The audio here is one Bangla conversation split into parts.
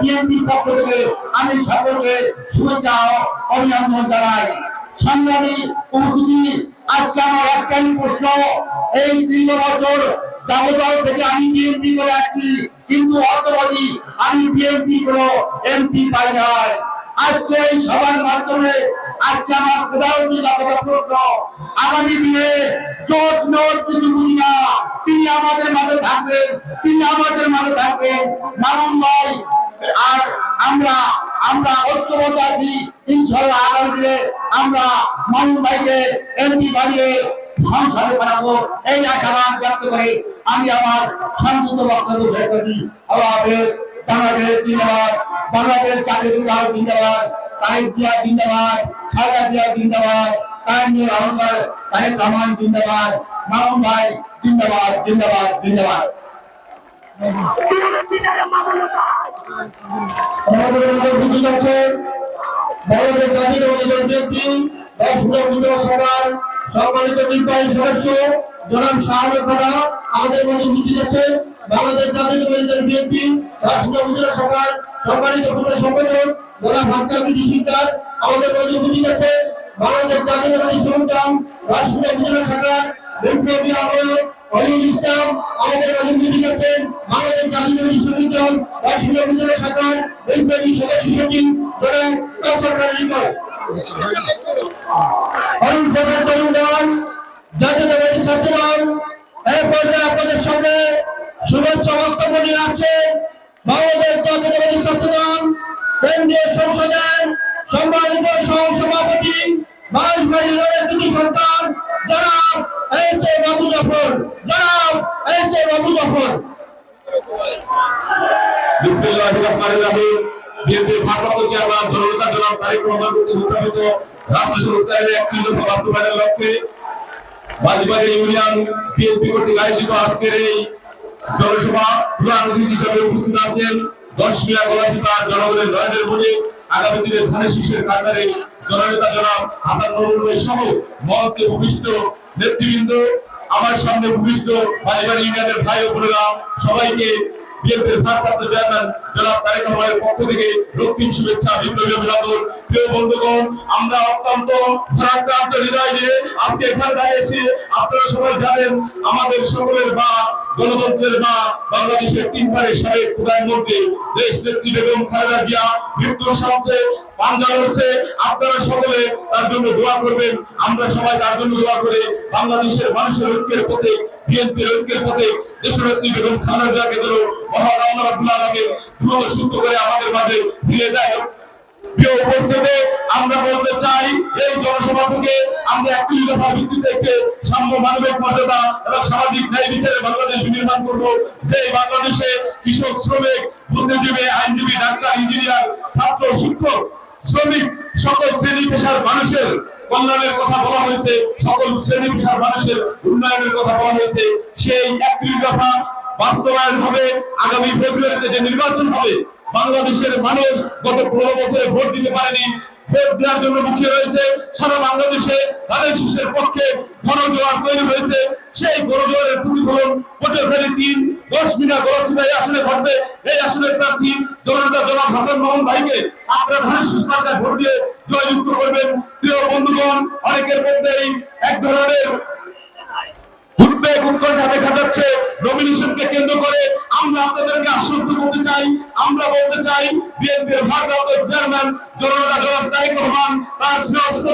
বিএনপির পক্ষ থেকে আমি সকলকে শুভেচ্ছা ও অভিনন্দন জানাই। সংগ্রামী উপস্থিতি, আজকে আমার একটাই প্রশ্ন, এই 3 বছর যাবতীয় থেকে আমি বিএনপি করে আসছি, কিন্তু অর্থবাদী আমি বিএনপি কোনো এমপি পাই নাই। আজকে এই সভার মাধ্যমে আজকে আমার প্রধানমন্ত্রীর প্রশ্ন, আগামী দিনে জোট নোট কিছু বুঝি না, তিনি আমাদের মাঝে থাকবেন, তিনি আমাদের মাঝে থাকবেন মামুন ভাই। আর আমরা আমরা ঐক্যবদ্ধ আছি, ইনশাআল্লাহ আগামী দিনে আমরা মামুন ভাইকে এমপি বানিয়ে সংসদে পাঠাবো, এই আশাবাদ ব্যক্ত করে আমি আমার সংক্ষিপ্ত বক্তব্য শেষ করছি। আল্লাহ হাফেজ। বাংলাদেশ জিন্দাবাদ, বাংলাদেশ জাতীয়তাবাদী দল জিন্দাবাদ, তারেক জিয়া জিন্দাবাদ, খালেদা জিয়া জিন্দাবাদ, তাইমুল আহমদ, তারেক রহমান জিন্দাবাদ, মামুন ভাই জিন্দাবাদ জিন্দাবাদ জিন্দাবাদ। আমাদের মধ্যে উপস্থিত আছেন বাংলাদেশ জাতীয়তাবাদী দল বিএনপি 10 নভেম্বর সভার সম্মানিত নির্বাহী সদস্য জনাব শাহাদাত রানা আমাদের মধ্যে উপস্থিত আছেন। বাংলাদেশ জাতীয়তাবাদী দল বিএনপি 10 নভেম্বর সভার সম্মানিত পূর্ণ সম্পাদক জনাব হাক্কা বিডি সিকদার আমাদের মধ্যে উপস্থিত আছেন। বাংলাদেশ জাতীয়তাবাদী শ্রমিক দল 10 নভেম্বর সভার বিপ্লবী আহ্বায়ক অলিউল ইসলাম আমাদের মধ্যে উপস্থিত আছেন। বাংলাদেশ জাতীয়তাবাদী শ্রমিক দল 10 নভেম্বর সভার বিপ্লবী সদস্য সচিব জনাব কাউসার লিকর অরুণ প্রধান তরুণ দল জাতীয়তাবাদী ছাত্র দল এই পর্যায়ে আপনাদের সামনে শুভেচ্ছা বক্তব্য নিয়ে আসছেন বাংলাদেশ জাতীয়তাবাদী ছাত্র দল কেন্দ্রীয় সংসদের সম্মানিত সহসভাপতি বাংলাদেশ দুটি সন্তান জনাব এইচ এ বাবু জাফর, জনাব এইচ এ বাবু জাফর। বিসমিল্লাহির রহমানির রহিম। বিএনপির ভারপ্রাপ্ত চেয়ারম্যান জননেতা জনাব তারেক রহমান কর্তৃক উত্থাপিত রাষ্ট্র সংস্কারের একটি বাস্তবায়নের লক্ষ্যে বাজিবাড়ি ইউনিয়ন বিএনপি কর্তৃক আয়োজিত আজকের এই জনসভা প্রধান অতিথি হিসেবে উপস্থিত আছেন 10 মিয়া গলাচিপার জনগণের নয়নের মনে আগামী দিনে ধানের শীষের কাতারে জননেতা জনাব হাসান মাহমুদ সহ মঞ্চে উপবিষ্ট নেতৃবৃন্দ, আমার সামনে উপবিষ্ট বাজিবাড়ি ইউনিয়নের ভাই ও বোনেরা, সবাইকে বিএনপির ভারপ্রাপ্ত চেয়ারম্যান জনাব তারেক রহমানের পক্ষ থেকে রক্তিম শুভেচ্ছা, বিপ্লবী অভিনন্দন। প্রিয় বন্ধুগণ, আমরা অত্যন্ত ভারাক্রান্ত হৃদয় নিয়ে আজকে এখানে দাঁড়িয়েছি। আপনারা সবাই জানেন আমাদের সকলের মা, গণতন্ত্রের মা, বাংলাদেশের 3 বারের সাবেক প্রধানমন্ত্রী দেশ নেত্রী বেগম খালেদা জিয়া মৃত্যুর সাথে পাঞ্জা লড়ছে। আপনারা সকলে তার জন্য দোয়া করবেন, আমরা সবাই তার জন্য দোয়া করে বাংলাদেশের মানুষের ঐক্যের পথে, বিএনপির ঐক্যের পথে দেশনেত্রী বেগম খালেদা জিয়াকে যেন মহান আল্লাহ রাব্বুল আলামিন দ্রুত সুস্থ করে আমাদের মাঝে ফিরিয়ে দেয়। প্রিয় উপস্থিতি, আমরা বলতে চাই এই জনসভা থেকে আমরা একটি দফা ভিত্তিতে একটি সাম্য, মানবিক মর্যাদা এবং সামাজিক ন্যায় বিচারে বাংলাদেশ বিনির্মাণ করব, যে বাংলাদেশে কৃষক, শ্রমিক, বুদ্ধিজীবী, আইনজীবী, ডাক্তার, ইঞ্জিনিয়ার, ছাত্র, শিক্ষক, শ্রমিক, সকল শ্রেণী পেশার মানুষের কল্যাণের কথা বলা হয়েছে, সকল শ্রেণী পেশার মানুষের উন্নয়নের কথা বলা হয়েছে। সেই একটি দফা বাস্তবায়ন হবে আগামী ফেব্রুয়ারিতে যে নির্বাচন হবে। বাংলাদেশের মানুষ গত 15 বছরে ভোট দিতে পারেনি, ভোট দেওয়ার জন্য মুখিয়ে রয়েছে। সারা বাংলাদেশে ধানের শীষের পক্ষে গণজোয়ার তৈরি হয়েছে। সেই গণজোয়ারের প্রতিফলন পটুয়াখালী 3 10 মিনা গলাচিপা এই আসনে ঘটবে। এই আসনের প্রার্থী জননেতা জনাব হাসান মাহমুদ ভাইকে আপনারা ধানের শীষ মার্কায় ভোট দিয়ে জয়যুক্ত করবেন। প্রিয় বন্ধুগণ, অনেকের মধ্যেই এক ধরনের উদ্বেগ, উৎকণ্ঠা দেখা যাচ্ছে নমিনেশনকে কেন্দ্র করে। আমরা আপনাদেরকে আশ্বস্ত করতে চাই, আমরা বলতে চাই বিএনপির ভারপ্রাপ্ত চেয়ারম্যান জননেতা জনাব তারেক রহমান তার স্নেহস্ত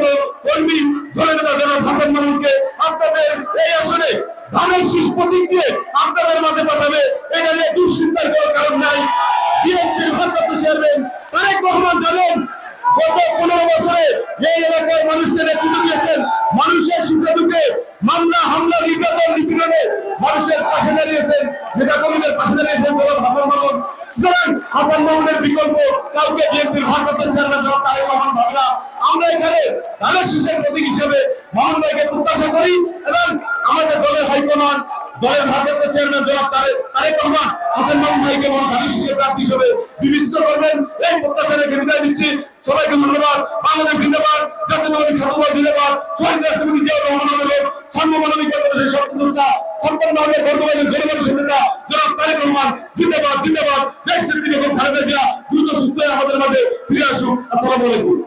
কর্মী জননেতা জনাব হাসান মাহমুদকে আপনাদের এই আসনে ধানের শীষ প্রতীক দিয়ে আপনাদের মাঝে পাঠাবে। এটা নিয়ে দুশ্চিন্তার কোনো কারণ নাই। বিএনপির ভারপ্রাপ্ত চেয়ারম্যান তারেক রহমান জানেন গত 15 বছরে এই এলাকার মানুষকে নেতৃত্ব দিয়েছেন। মানুষের সুখে দুঃখে, মামলা, হামলা, নির্যাতন, নিপীড়নে মানুষের পাশে দাঁড়িয়েছেন, নেতা কর্মীদের পাশে দাঁড়িয়েছেন হাসান মাহমুদ। সুতরাং হাসান মাহমুদের বিকল্প কাউকে বিএনপির ভারপ্রাপ্ত চেয়ারম্যান জনাব তারেক রহমান ভাবে না। আমরা এখানে ধানের শীষের প্রতীক হিসেবে মামুন ভাইকে প্রত্যাশা করি এবং আমাদের দলের হাইকমান্ড, দলের ভারপ্রাপ্ত চেয়ারম্যান জনাব তারেক রহমান হাসান মাহমুদ ভাইকে ধানের শীষের প্রার্থী হিসেবে বিবেচিত করবেন। এই প্রত্যাশা রেখে বিদায় দিচ্ছি। সবাইকে ধন্যবাদ। বাংলাদেশ জিন্দাবাদ, জাতীয়তাবাদী ছাত্র দল জিন্দাবাদ, শহীদ রাষ্ট্রপতি জিয়াউর রহমানের সাম্য, মানবিক বাংলাদেশের স্বপ্নদ্রষ্টা সম্পন্ন হবে বর্তমানের গণমানুষের নেতা জনাব তারেক রহমান জিন্দাবাদ, জিন্দাবাদ। দেশ নেত্রী বেগম খালেদা জিয়া মাঝে ফিরে আসুক। আসসালামু আলাইকুম।